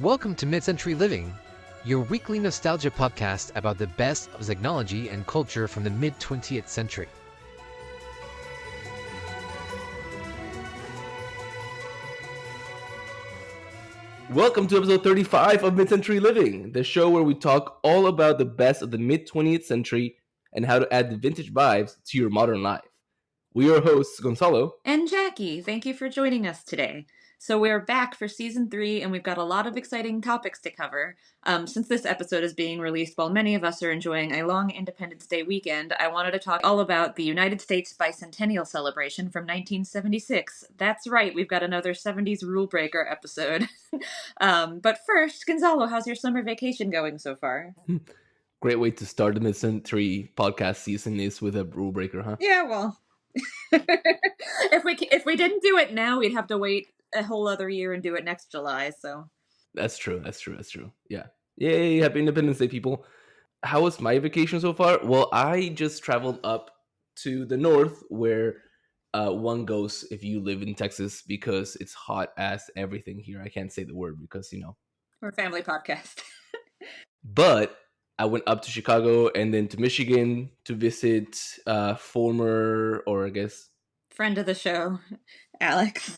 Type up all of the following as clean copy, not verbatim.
Welcome to Mid-Century Living, your weekly nostalgia podcast about the best of technology and culture from the mid-20th century. Welcome to episode 35 of Mid-Century Living, the show where we talk all about the best of the mid-20th century and how to add the vintage vibes to your modern life. We are your hosts, Gonzalo. And Jackie, thank you for joining us today. So we're back for season 3, and we've got a lot of exciting topics to cover. Since this episode is being released while many of us are enjoying a long Independence Day weekend, I wanted to talk all about the United States Bicentennial celebration from 1976. That's right, we've got another 70s rule breaker episode. But first, Gonzalo, how's your summer vacation going so far? Great way to start the mid-century podcast season is with a rule breaker, huh? Yeah, well, if we didn't do it now, we'd have to wait a whole other year and do it next July. So That's true. Yeah. Yay, happy Independence Day, people. How was my vacation so far? Well, I just traveled up to the north where one goes if you live in Texas because it's hot as everything here. I can't say the word because, we're a family podcast. But I went up to Chicago and then to Michigan to visit former, or I guess, Friend of the show, Alex.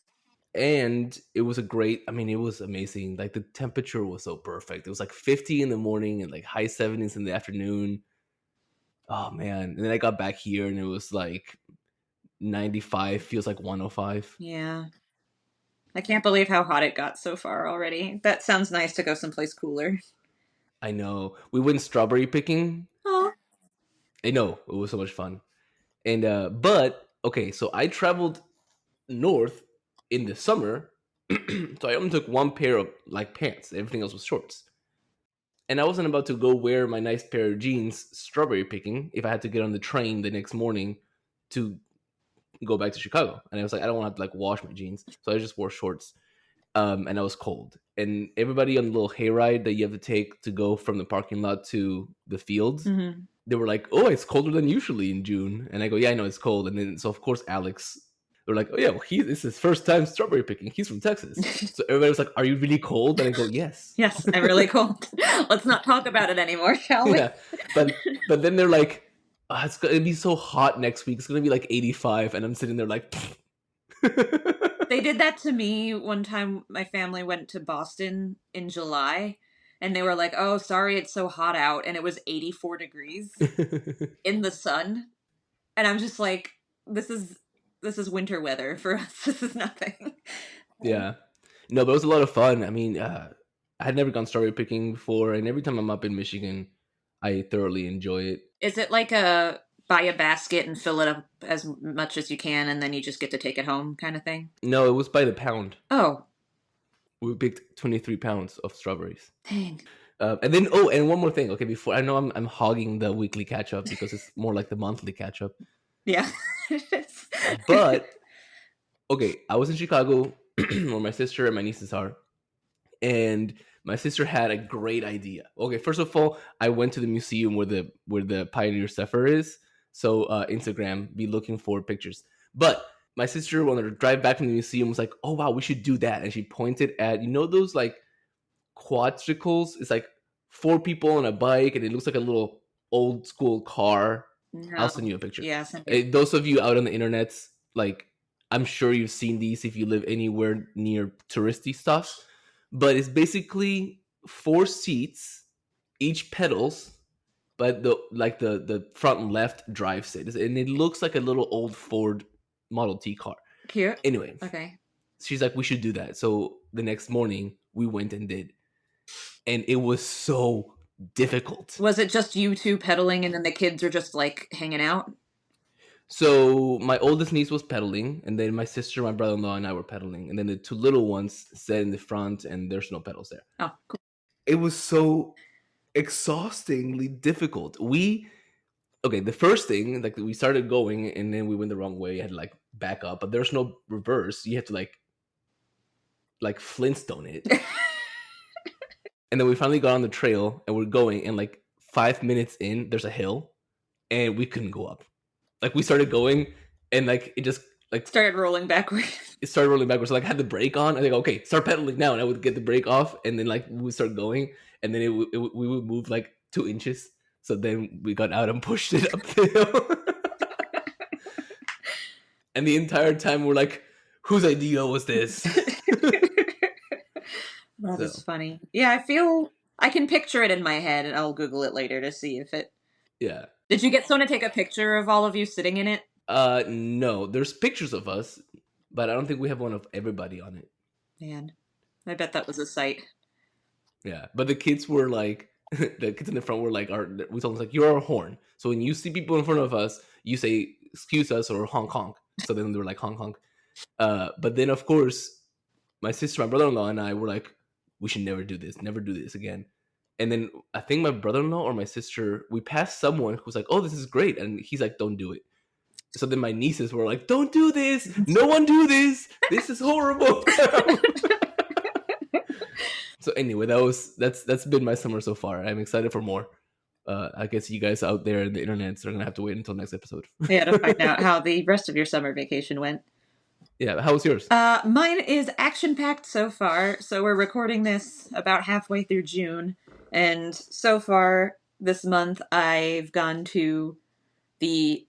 and it was it was amazing. Like the temperature was so perfect. It was like 50 in the morning and like high 70s in the afternoon. Oh man. And then I got back here and it was like 95, feels like 105. Yeah. I can't believe how hot it got so far already. That sounds nice to go someplace cooler. I know. We went strawberry picking. Oh. I know. It was so much fun. And but okay, so I traveled north in the summer. So I only took one pair of like pants. Everything else was shorts. And I wasn't about to go wear my nice pair of jeans strawberry picking if I had to get on the train the next morning to go back to Chicago. And I was like, I don't want to have to like wash my jeans. So I just wore shorts. And I was cold. And everybody on the little hayride that you have to take to go from the parking lot to the fields, they were like, oh, it's colder than usually in June. And I go, yeah, I know it's cold. And then, so of course, Alex, they're like, oh, yeah, well, this is his first time strawberry picking. He's from Texas. So everybody was like, are you really cold? And I go, yes. Yes, I'm really cold. Let's not talk about it anymore, shall we? Yeah. But then they're like, oh, it's going to be so hot next week. It's going to be like 85. And I'm sitting there like, They did that to me one time. My family went to Boston in July, and they were like, oh, sorry, it's so hot out. And it was 84 degrees in the sun. And I'm just like, this is winter weather for us. This is nothing. Yeah. No, but it was a lot of fun. I mean, I had never gone strawberry picking before. And every time I'm up in Michigan, I thoroughly enjoy it. Is it like a buy a basket and fill it up as much as you can, and then you just get to take it home kind of thing? No, it was by the pound. Oh. We picked 23 pounds of strawberries. Dang. And then, and one more thing. Okay, before I know I'm hogging the weekly catch up because it's more like the monthly catch up. Yeah. But okay, I was in Chicago where my sister and my nieces are, and my sister had a great idea. Okay, first of all, I went to the museum where the Pioneer Zephyr is. So Instagram, be looking for pictures. But my sister, when I drive back from the museum, was like, "Oh wow, we should do that." And she pointed at those like quadricles. It's like 4 people on a bike, and it looks like a little old school car. No. I'll send you a picture. Yeah, those of you out on the internet, like I'm sure you've seen these if you live anywhere near touristy stuff. But it's basically 4 seats, each pedals, but the front left drives it, and it looks like a little old Ford Model T car. Cute. Anyway, okay. She's like, we should do that. So the next morning we went and did, and it was so difficult. Was it just you two pedaling, and then the kids are just like hanging out? So my oldest niece was pedaling, and then my sister, my brother-in-law, and I were pedaling, and then the 2 little ones sat in the front, and there's no pedals there. Oh, cool. It was so exhaustingly difficult. The first thing, like we started going, and then we went the wrong way. I had to like back up, but there's no reverse. You have to like Flintstone it. And then we finally got on the trail, and we're going, and like 5 minutes in, there's a hill, and we couldn't go up. Like we started going, and like it just like Started rolling backward. it started rolling backwards. So like I had the brake on. I think okay, start pedaling now, and I would get the brake off, and then like we would start going, and then we would move like 2 inches. So then we got out and pushed it up the hill. And the entire time we're like, whose idea was this? That is So funny. Yeah, I can picture it in my head, and I'll Google it later to see if it. yeah. Did you get someone to take a picture of all of you sitting in it? No, there's pictures of us, but I don't think we have one of everybody on it. Man, I bet that was a sight. Yeah, but the kids were like, the kids in the front were like, we told them like, you're our horn. So when you see people in front of us, you say, excuse us or honk honk. So then they were like honk honk. But then of course, my sister, my brother-in-law, and I were like, we should never do this again. And then I think my brother-in-law or my sister, we passed someone who's like, oh, this is great, and he's like, don't do it. So then my nieces were like, don't do this, no one do this is horrible. So anyway, that's been my summer so far. I'm excited for more. I guess you guys out there in the internet are gonna have to wait until next episode. Yeah, to find out how the rest of your summer vacation went. Yeah, how was yours? Mine is action-packed so far. So we're recording this about halfway through June, and so far this month I've gone to the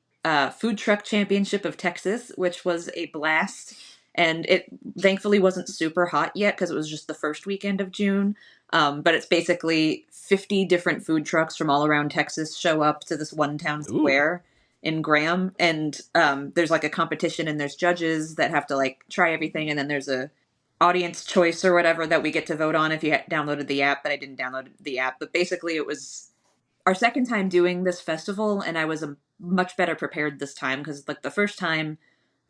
Food Truck Championship of Texas, which was a blast. And it thankfully wasn't super hot yet because it was just the first weekend of June. But it's basically 50 different food trucks from all around Texas show up to this one town square in Graham. And there's like a competition and there's judges that have to like try everything. And then there's a audience choice or whatever that we get to vote on if you downloaded the app. But I didn't download the app. But basically it was our second time doing this festival. And I was much better prepared this time because like the first time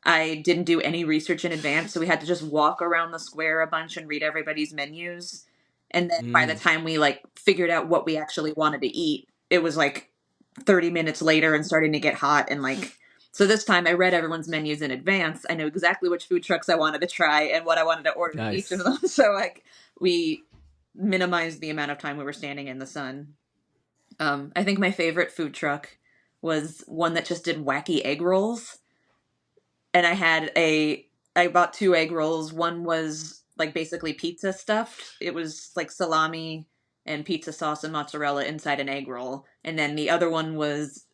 I didn't do any research in advance, so we had to just walk around the square a bunch and read everybody's menus. And then by the time we like figured out what we actually wanted to eat, it was like 30 minutes later and starting to get hot and like so this time I read everyone's menus in advance. I knew exactly which food trucks I wanted to try and what I wanted to order for each of them. So like we minimized the amount of time we were standing in the sun. I think my favorite food truck was one that just did wacky egg rolls. And I bought 2 egg rolls. One was like basically pizza stuffed. It was like salami and pizza sauce and mozzarella inside an egg roll. And then the other one was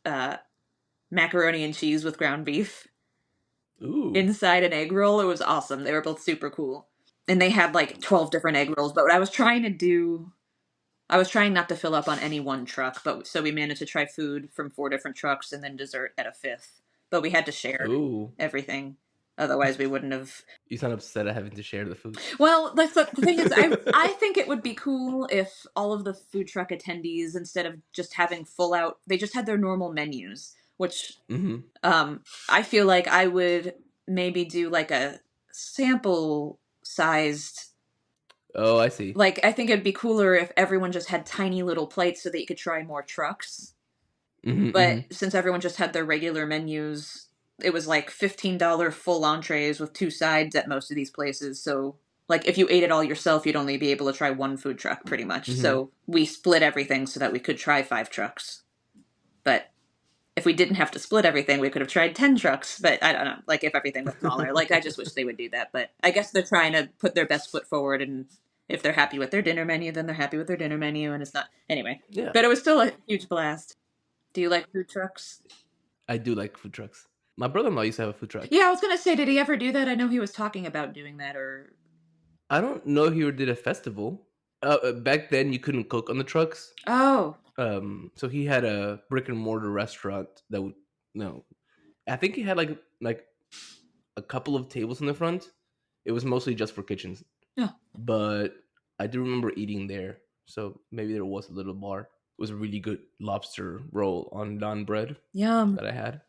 macaroni and cheese with ground beef inside an egg roll. It was awesome. They were both super cool. And they had like 12 different egg rolls. But what I was trying not to fill up on any one truck. But so we managed to try food from 4 different trucks and then dessert at a 5th. But we had to share everything. Otherwise, we wouldn't have. You sound upset at having to share the food. Well, the thing is, I think it would be cool if all of the food truck attendees, instead of just having full out, they just had their normal menus, which I feel like I would maybe do like a sample sized. Oh, I see. Like, I think it'd be cooler if everyone just had tiny little plates so that you could try more trucks. But since everyone just had their regular menus, it was like $15 full entrees with 2 sides at most of these places. So, like, if you ate it all yourself, you'd only be able to try one food truck, pretty much. So we split everything so that we could try 5 trucks. But if we didn't have to split everything, we could have tried 10 trucks. But I don't know, like, if everything was smaller. Like, I just wish they would do that. But I guess they're trying to put their best foot forward, and if they're happy with their dinner menu, then they're happy with their dinner menu, and it's not... Anyway. Yeah. But it was still a huge blast. Do you like food trucks? I do like food trucks. My brother-in-law used to have a food truck. Yeah, I was going to say, did he ever do that? I know he was talking about doing that, or... I don't know if he ever did a festival. Back then, you couldn't cook on the trucks. Oh. So he had a brick-and-mortar restaurant that would... No. I think he had, like a couple of tables in the front. It was mostly just for kitchens. Yeah. But I do remember eating there. So maybe there was a little bar. It was a really good lobster roll on naan bread. Yum. That I had.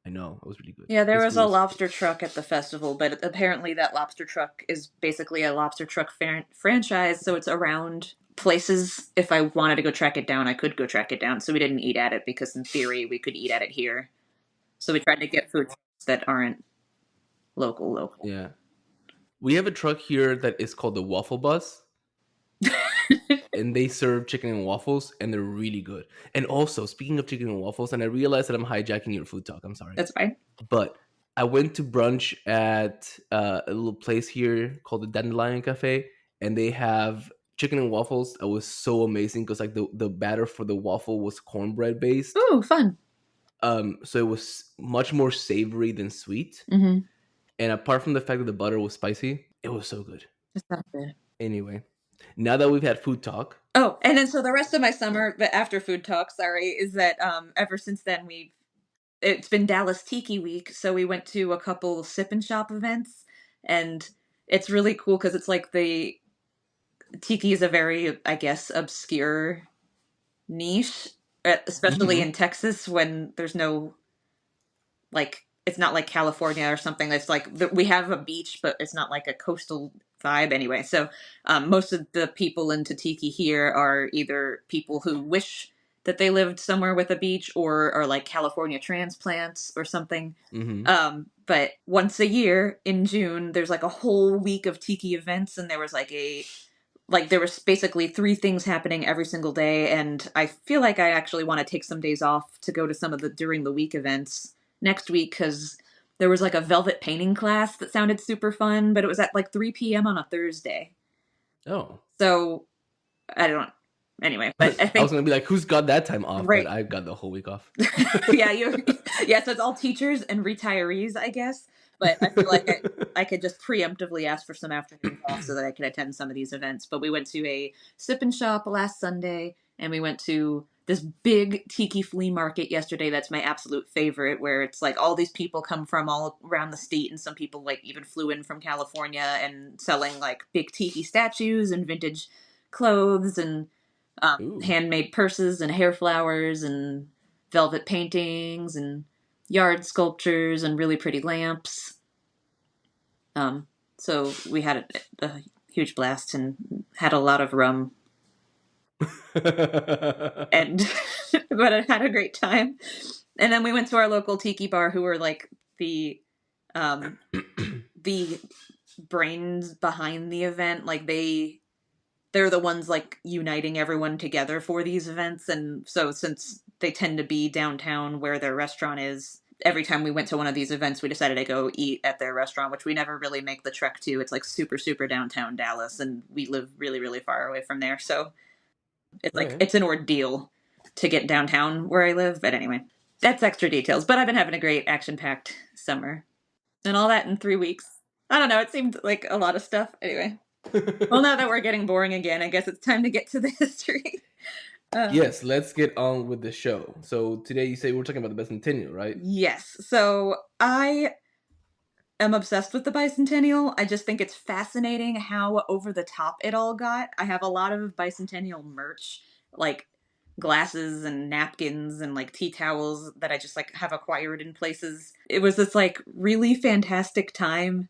I know, it was really good. Yeah, there was a lobster truck at the festival, but apparently that lobster truck is basically a lobster truck franchise, so it's around places. If I wanted to go track it down, I could go track it down, so we didn't eat at it, because in theory we could eat at it here. So we tried to get food trucks that aren't local. Yeah. We have a truck here that is called the Waffle Bus. And they serve chicken and waffles, and they're really good. And also, speaking of chicken and waffles, and I realize that I'm hijacking your food talk. I'm sorry. That's fine. But I went to brunch at a little place here called the Dandelion Cafe, and they have chicken and waffles. That was so amazing because like the batter for the waffle was cornbread based. Ooh, fun. So it was much more savory than sweet. Mm-hmm. And apart from the fact that the butter was spicy, it was so good. That sounds good. Anyway, now that we've had food talk, Oh, and then so the rest of my summer, but after food talk, sorry, is that ever since then it's been Dallas Tiki Week, so we went to a couple sip and shop events, and it's really cool because it's like the tiki is a very, I guess, obscure niche, especially hmm in Texas when there's no like it's not like California or something that's like we have a beach, but it's not like a coastal vibe anyway. So most of the people into tiki here are either people who wish that they lived somewhere with a beach or are like California transplants or something. hmm But once a year in June, there's like a whole week of tiki events, and there was like there was basically three things happening every single day, and I feel like I actually want to take some days off to go to some of the during the week events next week because there was like a velvet painting class that sounded super fun, but it was at like 3 p.m. on a Thursday. oh, So I don't anyway, but I I was think gonna be like, who's got that time off? But right. I got the whole week off. Yeah, so it's all teachers and retirees, I guess. But I feel like I could just preemptively ask for some afternoons off so that I could attend some of these events. But we went to a sip and shop last Sunday, and we went to this big tiki flea market yesterday. That's my absolute favorite, where it's like all these people come from all around the state, and some people like even flew in from California and selling like big tiki statues and vintage clothes and Ooh. handmade purses and hair flowers and velvet paintings and yard sculptures and really pretty lamps. So we had a huge blast and had a lot of rum and but I had a great time. And then we went to our local tiki bar, who were like um the brains behind the event. Like they're the ones like uniting everyone together for these events. And so since they tend to be downtown where their restaurant is, every time we went to one of these events, we decided to go eat at their restaurant, which we never really make the trek to. It's like super, super downtown Dallas, and we live really, really far away from there. So it's like, Okay. it's an ordeal to get downtown where I live. But anyway, that's extra details. But I've been having a great action packed summer and all that in 3 weeks. I don't know. It seemed like a lot of stuff. Anyway. Well, now that we're getting boring again, I guess it's time to get to the history. Yes, let's get on with the show. So today you say we're talking about the Bicentennial, right? Yes. So I am obsessed with the Bicentennial. I just think it's fascinating how over the top it all got. I have a lot of Bicentennial merch, like glasses and napkins and like tea towels that I just like have acquired in places. It was this like really fantastic time.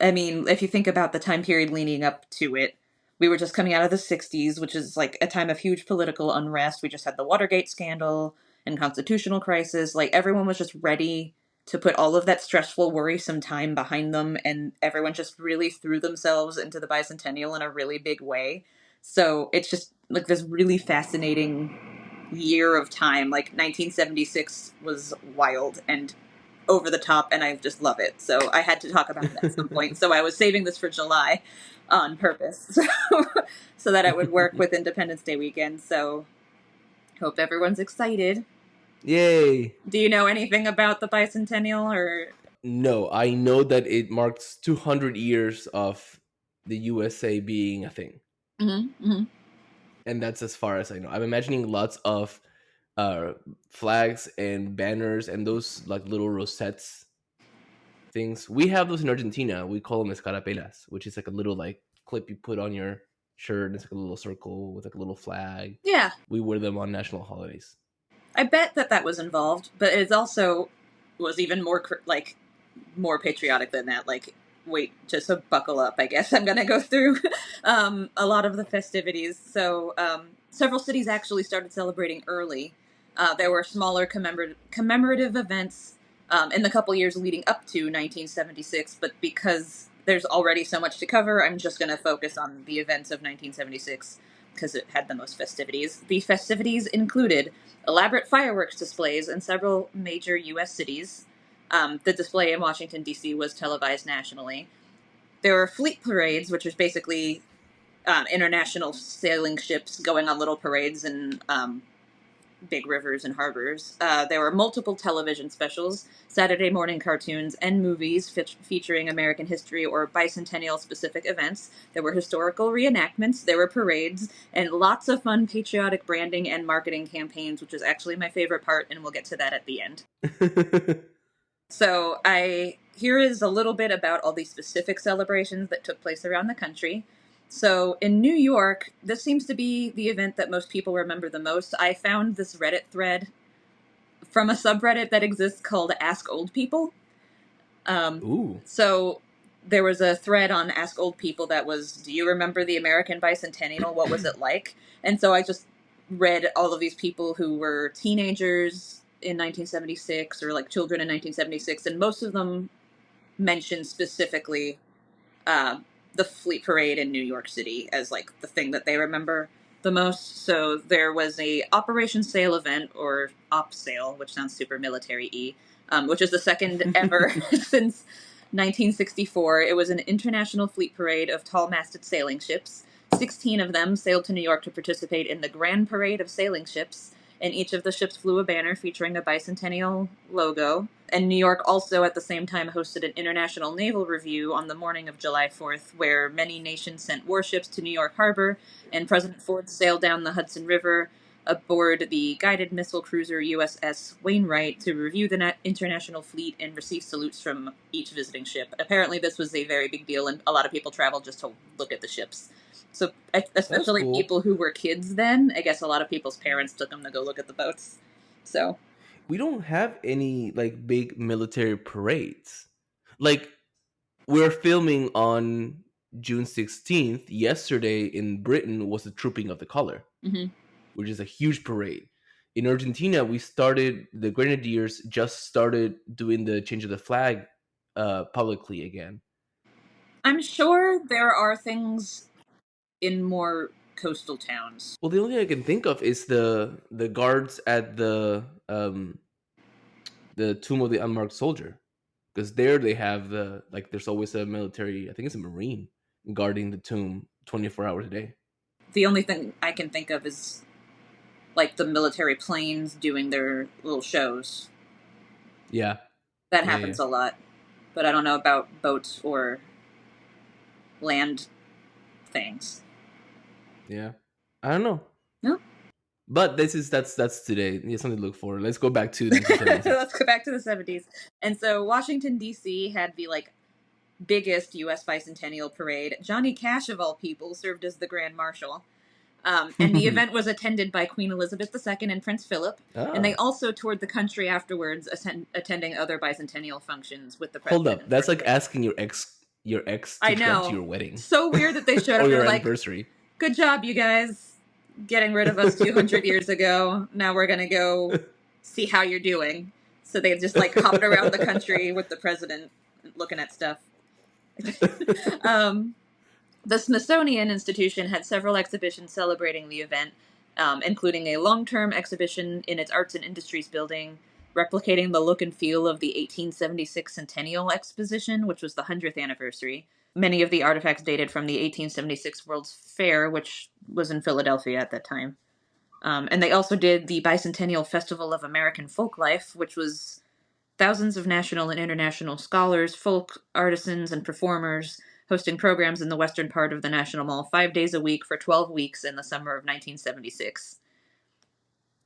I mean, if you think about the time period leading up to it, we were just coming out of the 60s, which is like a time of huge political unrest. We just had the Watergate scandal and constitutional crisis. Like everyone was just ready to put all of that stressful, worrisome time behind them, and everyone just really threw themselves into the bicentennial in a really big way. So it's just like this really fascinating year of time. Like 1976 was wild and over the top, and I just love it. So I had to talk about it at some point. So I was saving this for July on purpose, so that it would work with Independence Day weekend. So hope everyone's excited. Yay! Do you know anything about the bicentennial or? No, I know that it marks 200 years of the USA being a thing, Mhm, mhm. and that's as far as I know. I'm imagining lots of uh, flags and banners and those like little rosettes things. We have those in Argentina. We call them escarapelas, which is like a little like clip you put on your shirt. It's like a little circle with like a little flag. Yeah, We wear them on national holidays. I bet that was involved, but it also was even more like more patriotic than that. Like, wait, just so buckle up. I guess I'm gonna go through a lot of the festivities. So several cities actually started celebrating early. There were smaller commemorative events in the couple years leading up to 1976, but because there's already so much to cover, I'm just going to focus on the events of 1976 because it had the most festivities. The festivities included elaborate fireworks displays in several major U.S. cities, The display in Washington, D.C. was televised nationally. There were fleet parades, which was basically international sailing ships going on little parades in big rivers and harbors. There were multiple television specials, Saturday morning cartoons, and movies featuring American history or bicentennial specific events. There were historical reenactments, there were parades, and lots of fun patriotic branding and marketing campaigns, which is actually my favorite part, and we'll get to that at the end. So here is a little bit about all these specific celebrations that took place around the country. So in New York, this seems to be the event that most people remember the most. I found this Reddit thread from a subreddit that exists called Ask Old People. Ooh. So there was a thread on Ask Old People that was, do you remember the American Bicentennial? What was it like? And so I just read all of these people who were teenagers in 1976 or like children in 1976, and most of them mentioned specifically the Fleet Parade in New York City as like the thing that they remember the most. So there was a Operation Sail event, or Op Sail, which sounds super military-y, which is the second ever since 1964. It was an international fleet parade of tall-masted sailing ships. 16 of them sailed to New York to participate in the Grand Parade of Sailing Ships, and each of the ships flew a banner featuring the bicentennial logo. And New York also at the same time hosted an International Naval Review on the morning of July 4th, where many nations sent warships to New York Harbor, and President Ford sailed down the Hudson River aboard the guided missile cruiser USS Wainwright to review the international fleet and receive salutes from each visiting ship. Apparently this was a very big deal, and a lot of people traveled just to look at the ships. So especially cool. people who were kids then, I guess a lot of people's parents took them to go look at the boats. So We don't have any like big military parades. Like, we're filming on June 16th. Yesterday in Britain was the Trooping of the Color, which is a huge parade. In Argentina, the Grenadiers just started doing the change of the flag publicly again. I'm sure there are things in more coastal towns. Well, the only thing I can think of is the guards at the Tomb of the Unmarked Soldier, because there they have there's always a military, I think it's a Marine, guarding the tomb 24 hours a day. The only thing I can think of is like the military planes doing their little shows. Yeah, That Yeah, happens yeah. a lot, but I don't know about boats or land things. Yeah, I don't know. No. But that's today. Yeah, something to look for. Let's go back to 1976. Let's go back to the 70s. And so Washington, D.C. had the like biggest U.S. bicentennial parade. Johnny Cash, of all people, served as the Grand Marshal. And the event was attended by Queen Elizabeth II and Prince Philip. And they also toured the country afterwards, attending other bicentennial functions with the president. Hold up, that's like asking your ex I to come know. to your wedding. So weird that they showed or up. your They're like, anniversary. good job, you guys, getting rid of us 200 years ago. Now we're going to go see how you're doing. So they just like hopped around the country with the president looking at stuff. The Smithsonian Institution had several exhibitions celebrating the event, including a long-term exhibition in its Arts and Industries building, replicating the look and feel of the 1876 Centennial Exposition, which was the 100th anniversary. Many of the artifacts dated from the 1876 World's Fair, which was in Philadelphia at that time. And they also did the Bicentennial Festival of American Folklife, which was thousands of national and international scholars, folk artisans, and performers hosting programs in the western part of the National Mall 5 days a week for 12 weeks in the summer of 1976.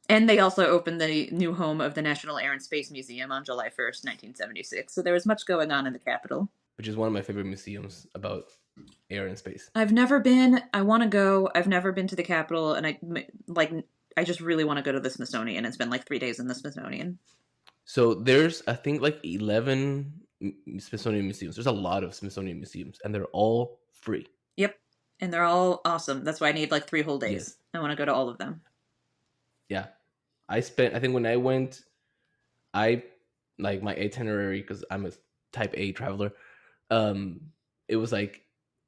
And they also opened the new home of the National Air and Space Museum on July 1st, 1976. So there was much going on in the Capitol. Which is one of my favorite museums about air and space. I've never been. I want to go. I've never been to the Capitol, and I just really want to go to the Smithsonian. It's been like 3 days in the Smithsonian. So there's, I think, like 11 Smithsonian museums. There's a lot of Smithsonian museums, and they're all free. Yep. And they're all awesome. That's why I need like 3 whole days. Yes. I want to go to all of them. Yeah. I think when I went, I like my itinerary, because I'm a type A traveler. It was like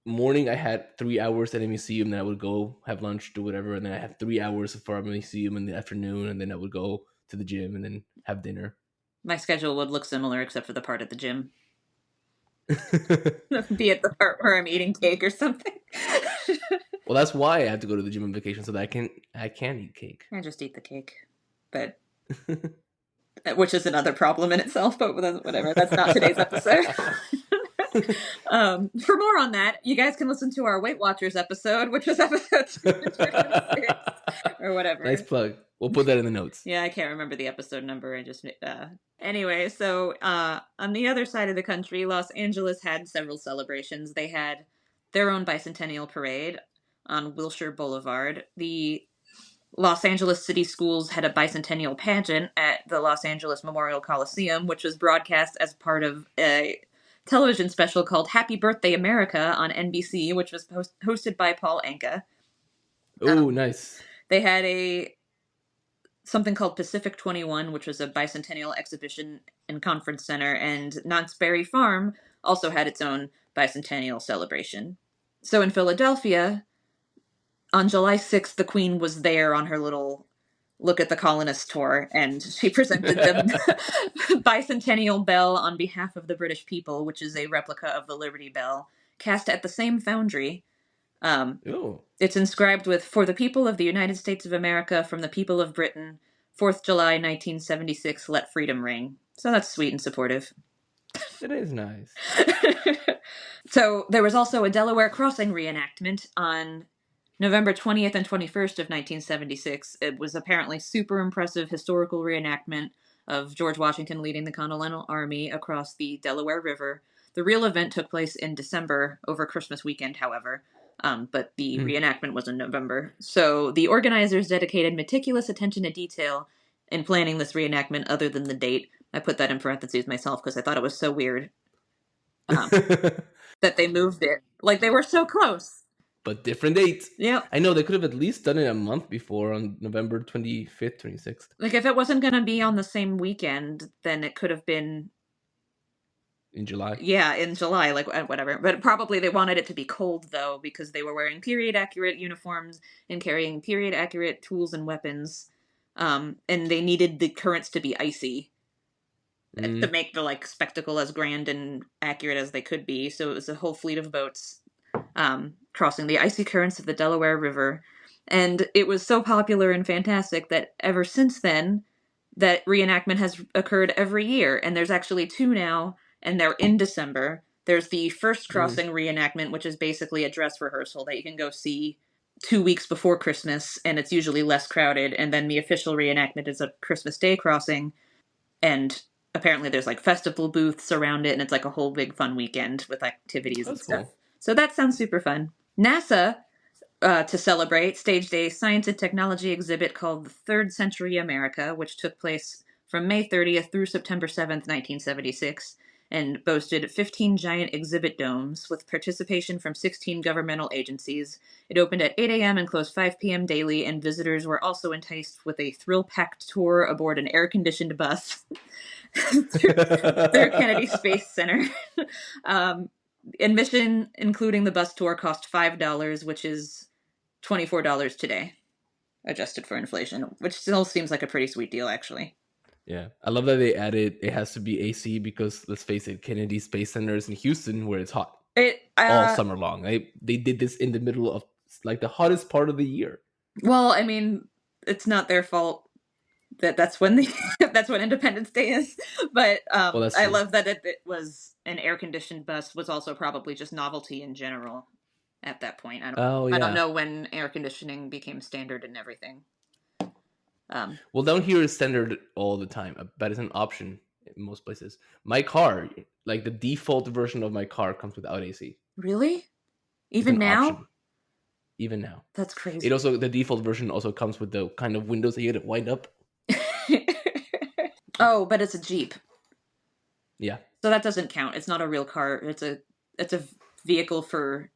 morning I had 3 hours at a museum, then I would go have lunch, do whatever, and then I have 3 hours for a museum in the afternoon, and then I would go to the gym and then have dinner. My schedule would look similar except for the part at the gym. Be it the part where I'm eating cake or something. Well, that's why I have to go to the gym on vacation so that I can eat cake. I just eat the cake, but which is another problem in itself. But whatever. That's not today's episode. For more on that, you guys can listen to our Weight Watchers episode, which was episode 206 or whatever. Nice plug. We'll put that in the notes. Yeah, I can't remember the episode number. I just anyway. So on the other side of the country, Los Angeles had several celebrations. They had their own Bicentennial parade on Wilshire Boulevard. The Los Angeles City Schools had a bicentennial pageant at the Los Angeles Memorial Coliseum, which was broadcast as part of a television special called Happy Birthday America on NBC, which was hosted by Paul Anka. Oh, nice. They had something called Pacific 21, which was a bicentennial exhibition and conference center, and Knott's Berry Farm also had its own bicentennial celebration. So in Philadelphia, on July 6th, the Queen was there on her little look at the colonists tour, and she presented the bicentennial bell on behalf of the British people, which is a replica of the Liberty Bell, cast at the same foundry. It's inscribed with, "For the people of the United States of America, from the people of Britain, 4th July 1976, let freedom ring." So that's sweet and supportive. It is nice. So there was also a Delaware Crossing reenactment on November 20th and 21st of 1976. It was apparently super impressive historical reenactment of George Washington leading the Continental Army across the Delaware River. The real event took place in December over Christmas weekend, however, but the reenactment was in November. So the organizers dedicated meticulous attention to detail in planning this reenactment other than the date. I put that in parentheses myself because I thought it was so weird that they moved it. Like, they were so close. But different dates. Yeah. I know they could have at least done it a month before on November 25th, 26th. Like, if it wasn't going to be on the same weekend, then it could have been in July. Yeah, in July, like whatever. But probably they wanted it to be cold, though, because they were wearing period-accurate uniforms and carrying period-accurate tools and weapons. And they needed the currents to be icy to make the spectacle as grand and accurate as they could be. So it was a whole fleet of boats crossing the icy currents of the Delaware River. And it was so popular and fantastic that ever since then, that reenactment has occurred every year. And there's actually two now, and they're in December. There's the first crossing reenactment, which is basically a dress rehearsal that you can go see 2 weeks before Christmas, and it's usually less crowded. And then the official reenactment is a Christmas Day crossing, and apparently there's festival booths around it, and it's a whole big fun weekend with activities and stuff. Cool. So that sounds super fun. NASA, to celebrate, staged a science and technology exhibit called the Third Century America, which took place from May 30th through September 7th, 1976, and boasted 15 giant exhibit domes with participation from 16 governmental agencies. It opened at 8 a.m. and closed 5 p.m. daily, and visitors were also enticed with a thrill-packed tour aboard an air-conditioned bus through Kennedy Space Center. Admission, including the bus tour, cost $5, which is $24 today, adjusted for inflation, which still seems like a pretty sweet deal, actually. Yeah, I love that they added it has to be AC because, let's face it, Kennedy Space Center is in Houston where it's hot all summer long. They did this in the middle of the hottest part of the year. Well, I mean, it's not their fault that's when that's when Independence Day is. But I love that it was an air-conditioned bus was also probably just novelty in general at that point. I don't know when air conditioning became standard and everything. Well, down here is standard all the time, but it's an option in most places. My car, the default version of my car, comes without AC. Really? Even now? Option. Even now. That's crazy. The default version also comes with the kind of windows that you had to wind up. Oh, but it's a Jeep. Yeah. So that doesn't count. It's not a real car. It's a vehicle for.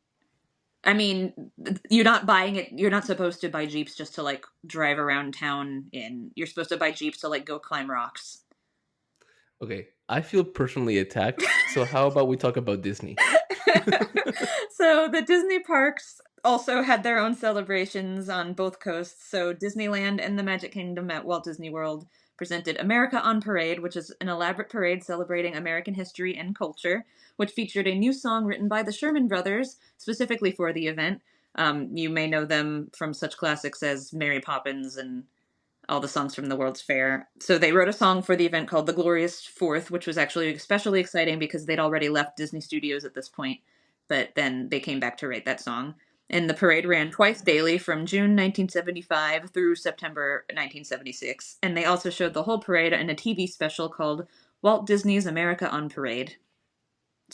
I mean, you're not buying it. You're not supposed to buy Jeeps just to drive around town in. You're supposed to buy Jeeps to go climb rocks. Okay, I feel personally attacked. So how about we talk about Disney? So the Disney parks also had their own celebrations on both coasts. So Disneyland and the Magic Kingdom at Walt Disney World presented America on Parade, which is an elaborate parade celebrating American history and culture, which featured a new song written by the Sherman Brothers specifically for the event. You may know them from such classics as Mary Poppins and all the songs from the World's Fair. So they wrote a song for the event called The Glorious Fourth, which was actually especially exciting because they'd already left Disney Studios at this point, but then they came back to write that song. And the parade ran twice daily from June 1975 through September 1976. And they also showed the whole parade in a TV special called Walt Disney's America on Parade.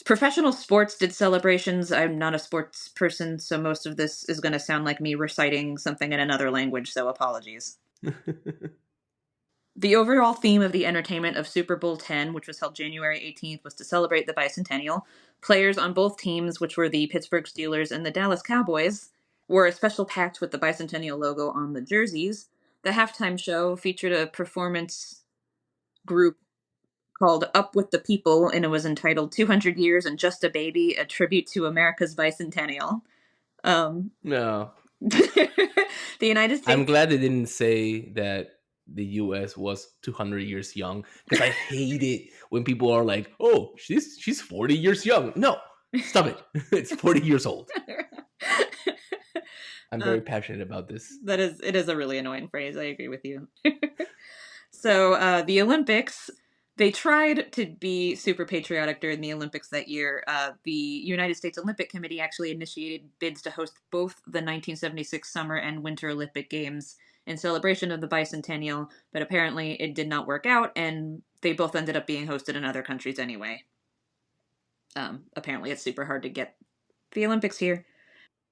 Professional sports did celebrations. I'm not a sports person, so most of this is going to sound like me reciting something in another language, so apologies. The overall theme of the entertainment of Super Bowl X, which was held January 18th, was to celebrate the Bicentennial. Players on both teams, which were the Pittsburgh Steelers and the Dallas Cowboys, wore a special patch with the Bicentennial logo on the jerseys. The halftime show featured a performance group called Up With the People, and it was entitled 200 Years and Just a Baby, a tribute to America's Bicentennial. No. The United States... I'm glad they didn't say that the U.S. was 200 years young, because I hate it when people are like, "Oh, she's 40 years young." No, stop it. It's 40 years old. I'm very passionate about this. It is a really annoying phrase. I agree with you. So the Olympics, they tried to be super patriotic during the Olympics that year. The United States Olympic Committee actually initiated bids to host both the 1976 Summer and Winter Olympic Games in celebration of the Bicentennial, but apparently it did not work out, and they both ended up being hosted in other countries anyway. Apparently it's super hard to get the Olympics here.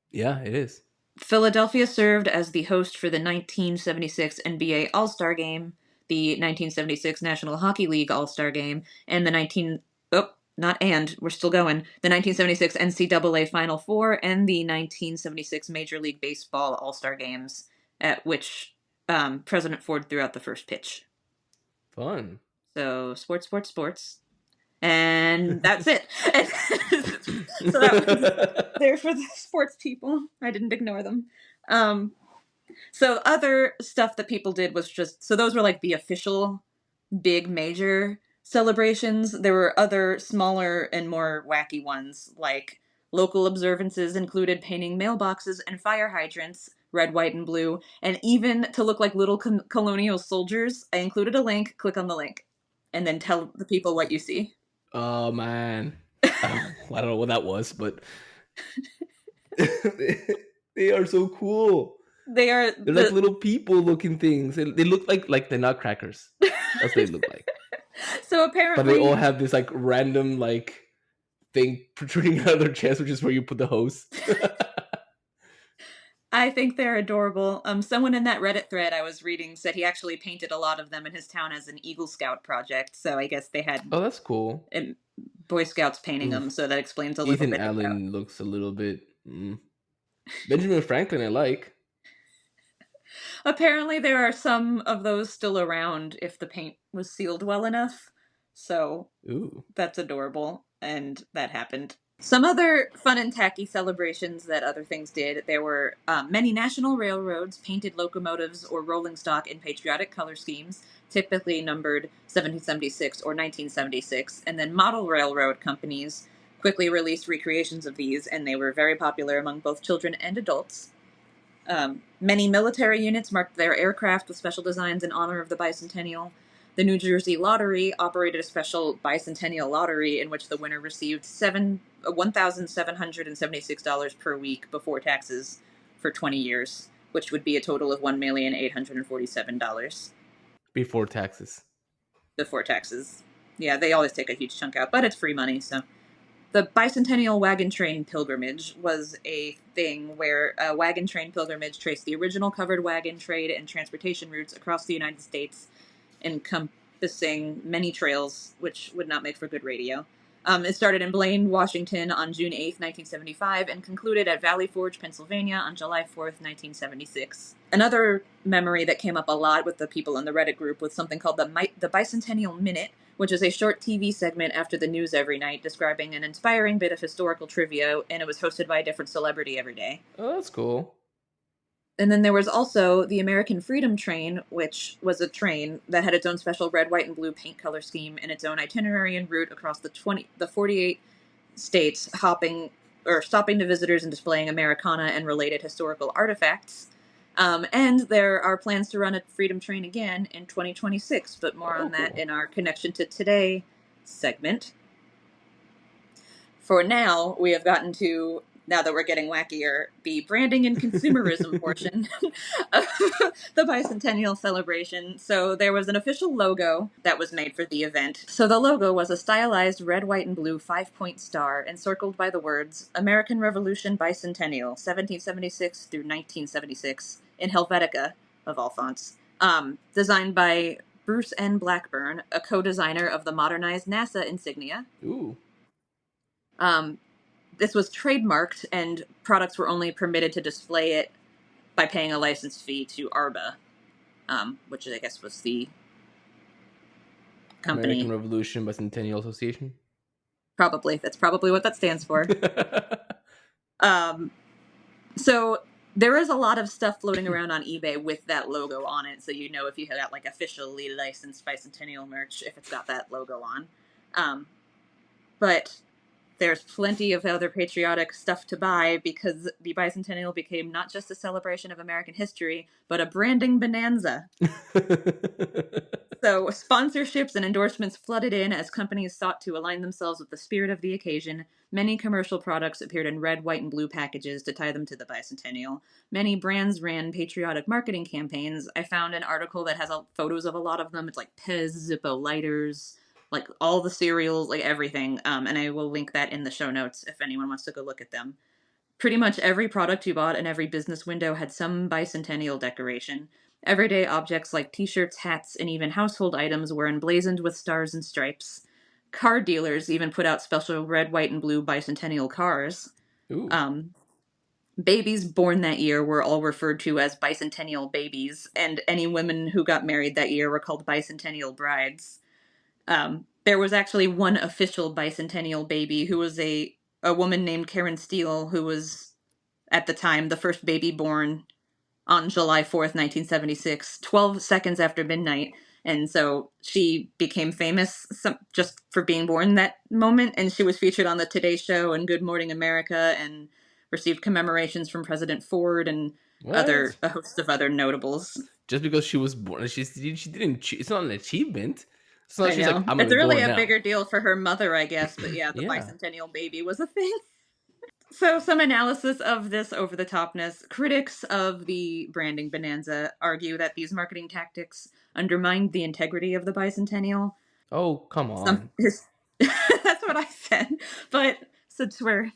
Yeah, it is. Philadelphia served as the host for the 1976 NBA All-Star Game, the 1976 National Hockey League All-Star Game, and the 1976 NCAA Final Four and the 1976 Major League Baseball All-Star Games, at which President Ford threw out the first pitch. Fun. So, sports. And that's it. So that was there for the sports people. I didn't ignore them. So other stuff that people did was so those were like the official big major celebrations. There were other smaller and more wacky ones, like local observances included painting mailboxes and fire hydrants red, white, and blue, and even to look like little colonial soldiers. I included a link. Click on the link and then tell the people what you see. Oh, man. I don't know what that was, but they are so cool. They're like little people looking things. They look like the Nutcrackers. That's what they look like. So apparently... But they all have this like random like thing protruding out of their chest, which is where you put the hose. I think they're adorable. Someone in that Reddit thread I was reading said he actually painted a lot of them in his town as an Eagle Scout project. So I guess they had... Oh, that's cool. Boy Scouts painting them, so that explains a little bit. Ethan Allen looks a little bit... Benjamin Franklin I like. Apparently there are some of those still around if the paint was sealed well enough. So That's adorable, and that happened. Some other fun and tacky celebrations that other things did. There were many national railroads painted locomotives or rolling stock in patriotic color schemes, typically numbered 1776 or 1976, and then model railroad companies quickly released recreations of these, and they were very popular among both children and adults. Many military units marked their aircraft with special designs in honor of the Bicentennial. The New Jersey Lottery operated a special Bicentennial lottery in which the winner received $1,776 per week before taxes for 20 years, which would be a total of $1,847. Before taxes. Before taxes. Yeah, they always take a huge chunk out, but it's free money, so... The Bicentennial Wagon Train Pilgrimage was a thing where a wagon train pilgrimage traced the original covered wagon trade and transportation routes across the United States, encompassing many trails, which would not make for good radio. It started in Blaine, Washington on June 8th, 1975, and concluded at Valley Forge, Pennsylvania on July 4th, 1976. Another memory that came up a lot with the people in the Reddit group was something called the Bicentennial Minute, which is a short TV segment after the news every night describing an inspiring bit of historical trivia, and it was hosted by a different celebrity every day. Oh, that's cool. And then there was also the American Freedom Train, which was a train that had its own special red, white, and blue paint color scheme and its own itinerary and route across the 48 states, hopping or stopping to visitors and displaying Americana and related historical artifacts. And there are plans to run a Freedom Train again in 2026, but more on that cool. in our Connection to Today segment. For now, we have gotten to, now that we're getting wackier, the branding and consumerism portion of the Bicentennial celebration. So there was an official logo that was made for the event. So the logo was a stylized red, white, and blue 5-point star encircled by the words American Revolution Bicentennial, 1776 through 1976, in Helvetica, of all fonts. Designed by Bruce N. Blackburn, a co-designer of the modernized NASA insignia. Ooh. This was trademarked, and products were only permitted to display it by paying a license fee to ARBA, which I guess was the company. American Revolution Bicentennial Association. Probably. That's probably what that stands for. So there is a lot of stuff floating around on eBay with that logo on it, so you know if you got like officially licensed Bicentennial merch if it's got that logo on. But there's plenty of other patriotic stuff to buy because the Bicentennial became not just a celebration of American history, but a branding bonanza. So sponsorships and endorsements flooded in as companies sought to align themselves with the spirit of the occasion. Many commercial products appeared in red, white, and blue packages to tie them to the Bicentennial. Many brands ran patriotic marketing campaigns. I found an article that has photos of a lot of them. It's like Pez, Zippo lighters, like all the cereals, like everything. And I will link that in the show notes if anyone wants to go look at them. Pretty much every product you bought in every business window had some Bicentennial decoration. Everyday objects like t-shirts, hats, and even household items were emblazoned with stars and stripes. Car dealers even put out special red, white, and blue Bicentennial cars. Ooh. Babies born that year were all referred to as Bicentennial babies, and any women who got married that year were called Bicentennial brides. There was actually one official Bicentennial baby who was a woman named Karen Steele, who was, at the time, the first baby born on July 4th, 1976, 12 seconds after midnight. And so she became famous just for being born that moment. And she was featured on the Today Show and Good Morning America and received commemorations from President Ford and What? a host of other notables. Just because she was born, she didn't. It's not an achievement. It's not. I She's like, know. I'm gonna It's be really born a now. bigger deal for her mother, I guess. But yeah, the Yeah. Bicentennial baby was a thing. So, some analysis of this over the topness. Critics of the branding bonanza argue that these marketing tactics undermined the integrity of the Bicentennial. Oh, come on. That's what I said. But since we're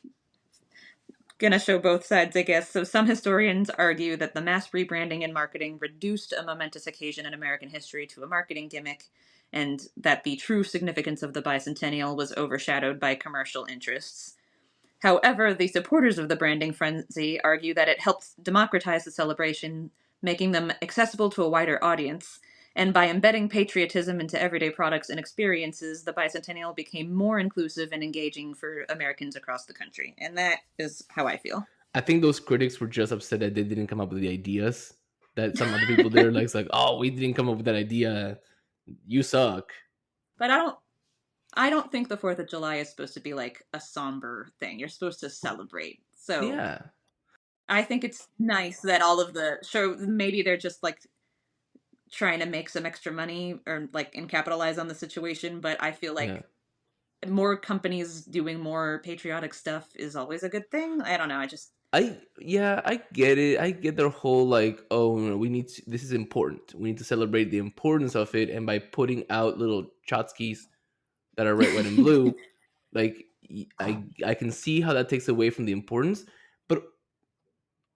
gonna show both sides, I guess. So, some historians argue that the mass rebranding and marketing reduced a momentous occasion in American history to a marketing gimmick, and that the true significance of the Bicentennial was overshadowed by commercial interests. However, the supporters of the branding frenzy argue that it helps democratize the celebration, making them accessible to a wider audience. And by embedding patriotism into everyday products and experiences, the Bicentennial became more inclusive and engaging for Americans across the country. And that is how I feel. I think those critics were just upset that they didn't come up with the ideas that some other people there like, oh, we didn't come up with that idea. You suck. But I don't think the 4th of July is supposed to be like a somber thing. You're supposed to celebrate. So Yeah. I think it's nice that all of the show, maybe they're just like trying to make some extra money or like and capitalize on the situation, but I feel like more companies doing more patriotic stuff is always a good thing. I don't know. I get it. I get their whole like, oh, we need to, this is important. We need to celebrate the importance of it, and by putting out little tchotchkes that are red, white, and blue, like I can see how that takes away from the importance, but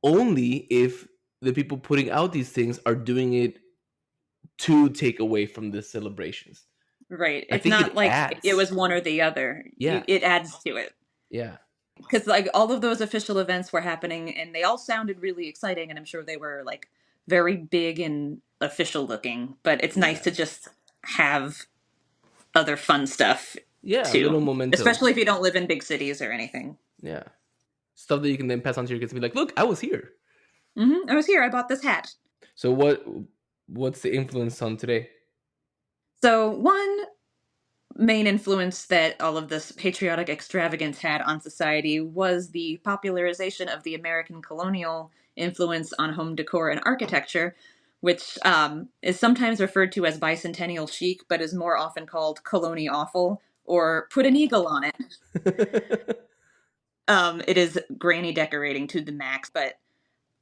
only if the people putting out these things are doing it to take away from the celebrations. Right. I It's think not it like adds. it was one or the other. Yeah. It adds to it. Yeah. Because like all of those official events were happening and they all sounded really exciting and I'm sure they were like very big and official looking, but it's nice to just have other fun stuff Yeah, too. little mementos. Especially if you don't live in big cities or anything. Yeah. Stuff that you can then pass on to your kids and be like, look, I was here. I was here. I bought this hat. So what's the influence on today? So, one main influence that all of this patriotic extravagance had on society was the popularization of the American colonial influence on home decor and architecture, which is sometimes referred to as bicentennial chic, but is more often called colony awful or put an eagle on it. It is granny decorating to the max, but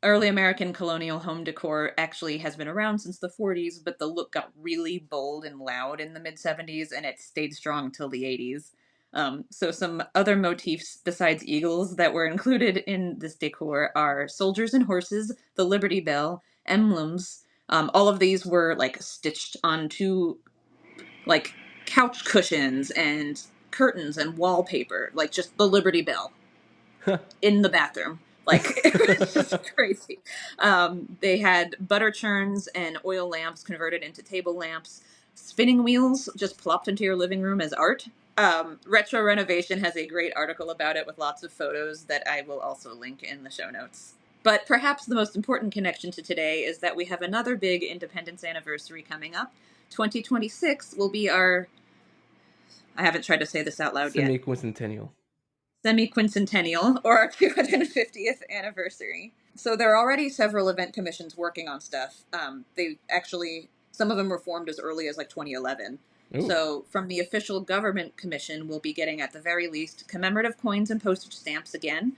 early American colonial home decor actually has been around since the 40s, but the look got really bold and loud in the mid 70s, and it stayed strong till the 80s. So, some other motifs besides eagles that were included in this decor are soldiers and horses, the Liberty Bell, emblems. All of these were like stitched onto like couch cushions and curtains and wallpaper, like just the Liberty Bell in the bathroom. Like, it was just crazy. They had butter churns and oil lamps converted into table lamps, spinning wheels just plopped into your living room as art. Retro Renovation has a great article about it with lots of photos that I will also link in the show notes. But perhaps the most important connection to today is that we have another big independence anniversary coming up. 2026 will be our. I haven't tried to say this out loud yet. Semi-quincentennial. Semi-quincentennial, or our 250th anniversary. So there are already several event commissions working on stuff. They actually, some of them were formed as early as like 2011. Ooh. So from the official government commission, we'll be getting at the very least commemorative coins and postage stamps again,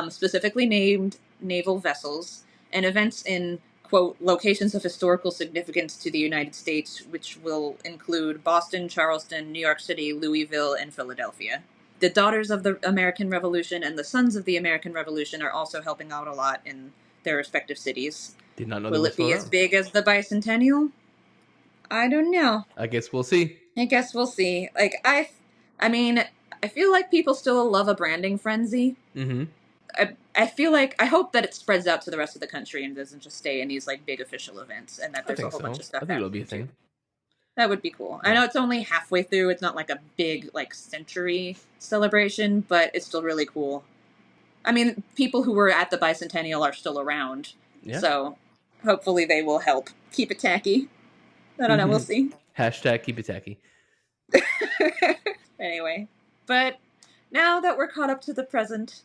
specifically named naval vessels, and events in, quote, locations of historical significance to the United States, which will include Boston, Charleston, New York City, Louisville, and Philadelphia. The Daughters of the American Revolution and the Sons of the American Revolution are also helping out a lot in their respective cities. Did not know Will that it was be still as around. big as the Bicentennial? I don't know. I guess we'll see. I guess we'll see. Like, I mean, I feel like people still love a branding frenzy. Mm-hmm. I feel like, I hope that it spreads out to the rest of the country and doesn't just stay in these like big official events, and that I there's a think whole bunch so. of stuff I think it'll be a happening thing. too. That would be cool. Yeah. I know it's only halfway through. It's not like a big like century celebration, but it's still really cool. I mean, people who were at the Bicentennial are still around, Yeah. so hopefully they will help keep it tacky. I don't know. We'll see. Hashtag keep it tacky. Anyway, but now that we're caught up to the present,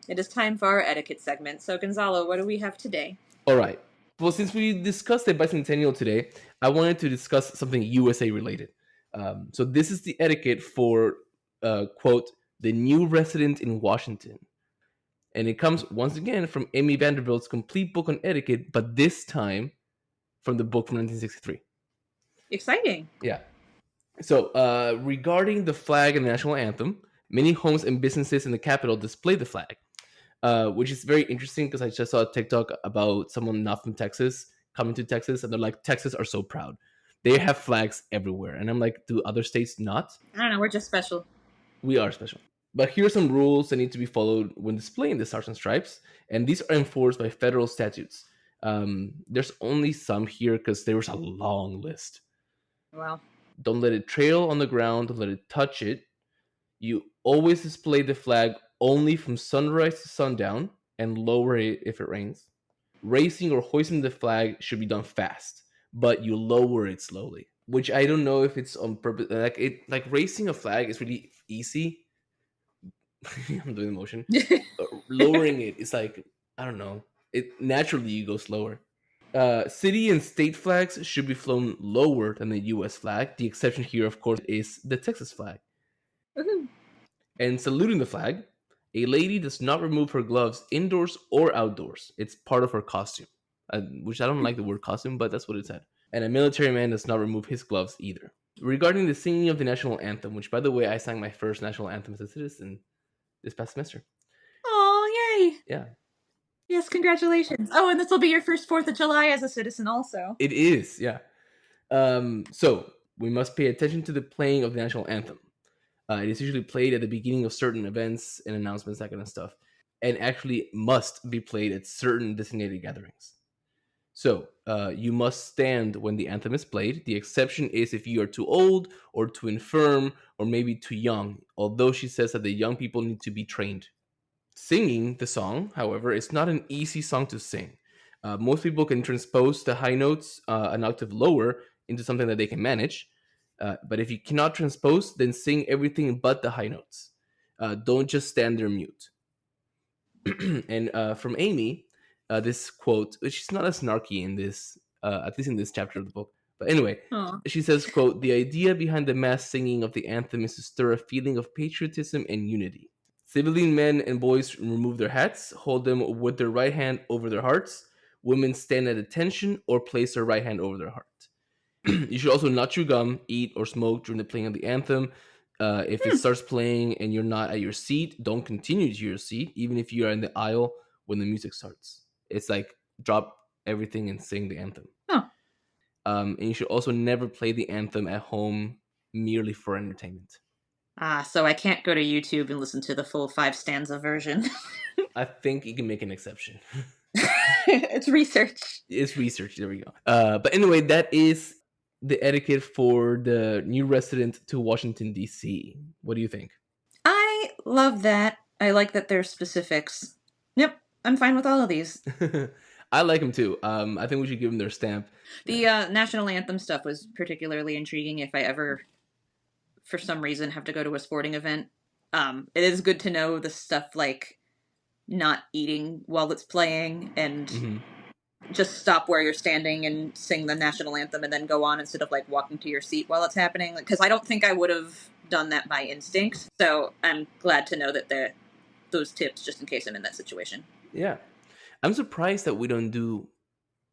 it is time for our etiquette segment. So, Gonzalo, what do we have today? All right. Well, since we discussed the bicentennial today, I wanted to discuss something USA related. So this is the etiquette for, quote, the new resident in Washington. And it comes once again from Amy Vanderbilt's complete book on etiquette, but this time from the book from 1963. Exciting. Yeah. So, regarding the flag and the national anthem, many homes and businesses in the capital display the flag, which is very interesting because I just saw a TikTok about someone not from Texas coming to Texas, and they're like, Texas are so proud. They have flags everywhere. And I'm like, do other states not? I don't know. We're just special. We are special. But here are some rules that need to be followed when displaying the Stars and Stripes, and these are enforced by federal statutes. There's only some here because there was a long list. Wow. Don't let it trail on the ground. Don't let it touch it. You always display the flag only from sunrise to sundown and lower it if it rains. Raising or hoisting the flag should be done fast, but you lower it slowly. Which I don't know if it's on purpose. Like raising a flag is really easy. I'm doing the motion. Lowering it is like, I don't know. It naturally you go slower. City and state flags should be flown lower than the U.S. flag. The exception here, of course, is the Texas flag. Woohoo. And saluting the flag, a lady does not remove her gloves indoors or outdoors. It's part of her costume, which I don't like the word costume, but that's what it said. And a military man does not remove his gloves either. Regarding the singing of the national anthem, which, by the way, I sang my first national anthem as a citizen this past semester. Oh, yay. Yeah. Yes, congratulations. Oh, and this will be your first 4th of July as a citizen also. It is, yeah. So, we must pay attention to the playing of the national anthem. It is usually played at the beginning of certain events and announcements, that kind of stuff, and actually must be played at certain designated gatherings. So, you must stand when the anthem is played. The exception is if you are too old or too infirm or maybe too young, although she says that the young people need to be trained. Singing the song, however, is not an easy song to sing. Most people can transpose the high notes an octave lower into something that they can manage. But if you cannot transpose, then sing everything but the high notes. Don't just stand there mute. And from Amy, this quote, which is not as snarky in this, at least in this chapter of the book. But anyway, Aw. she says, quote, "The idea behind the mass singing of the anthem is to stir a feeling of patriotism and unity. Civilian men and boys remove their hats, hold them with their right hand over their hearts. Women stand at attention or place their right hand over their heart. You should also not chew gum, eat, or smoke during the playing of the anthem. If it starts playing and you're not at your seat, don't continue to your seat, even if you are in the aisle when the music starts. It's like drop everything and sing the anthem. Oh. And you should also never play the anthem at home merely for entertainment." So I can't go to YouTube and listen to the full 5 stanza version. I think you can make an exception. It's research. It's research. There we go. But anyway, that is the etiquette for the new resident to Washington, D.C. What do you think? I love that. I like that there's specifics. Yep, I'm fine with all of these. I like them too. I think we should give them their stamp. The national anthem stuff was particularly intriguing if I ever, for some reason, have to go to a sporting event. It is good to know the stuff like not eating while it's playing and just stop where you're standing and sing the national anthem and then go on instead of like walking to your seat while it's happening. Because I don't think I would have done that by instinct. So I'm glad to know that those tips just in case I'm in that situation. Yeah. I'm surprised that we don't do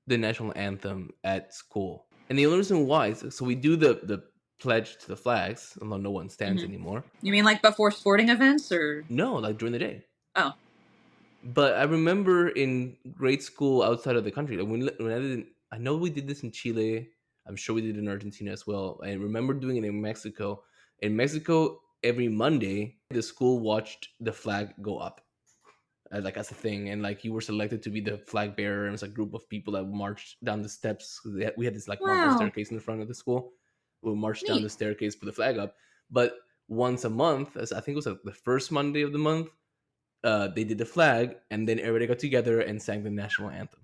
the national anthem at school. And the only reason why is so we do the pledge to the flags, although no one stands anymore. You mean like before sporting events or? No, like during the day. Oh. But I remember in grade school outside of the country, like when I know we did this in Chile. I'm sure we did it in Argentina as well. I remember doing it in Mexico. In Mexico, every Monday, the school watched the flag go up. Like as a thing, and like you were selected to be the flag bearer, and it was a group of people that marched down the steps. We had this like marble staircase in the front of the school. We would march down the staircase, put the flag up. But once a month, as I think it was like the first Monday of the month, they did the flag, and then everybody got together and sang the national anthem.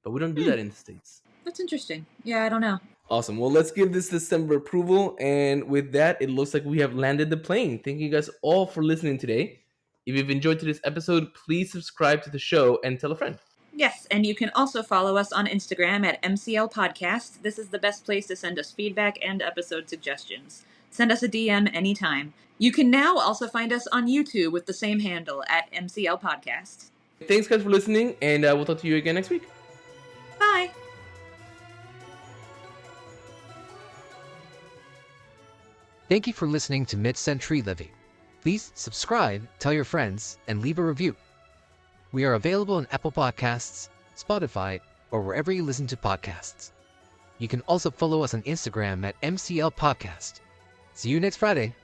But we don't do that in the States. That's interesting. Yeah, I don't know. Awesome. Well, let's give this December approval, and with that, it looks like we have landed the plane. Thank you guys all for listening today. If you've enjoyed today's episode, please subscribe to the show and tell a friend. Yes, and you can also follow us on Instagram at MCL Podcast. This is the best place to send us feedback and episode suggestions. Send us a DM anytime. You can now also find us on YouTube with the same handle at MCL Podcast. Thanks, guys, for listening, and we'll talk to you again next week. Bye! Thank you for listening to Mid-Century Living. Please subscribe, tell your friends, and leave a review. We are available on Apple Podcasts, Spotify, or wherever you listen to podcasts. You can also follow us on Instagram at MCL Podcast. See you next Friday.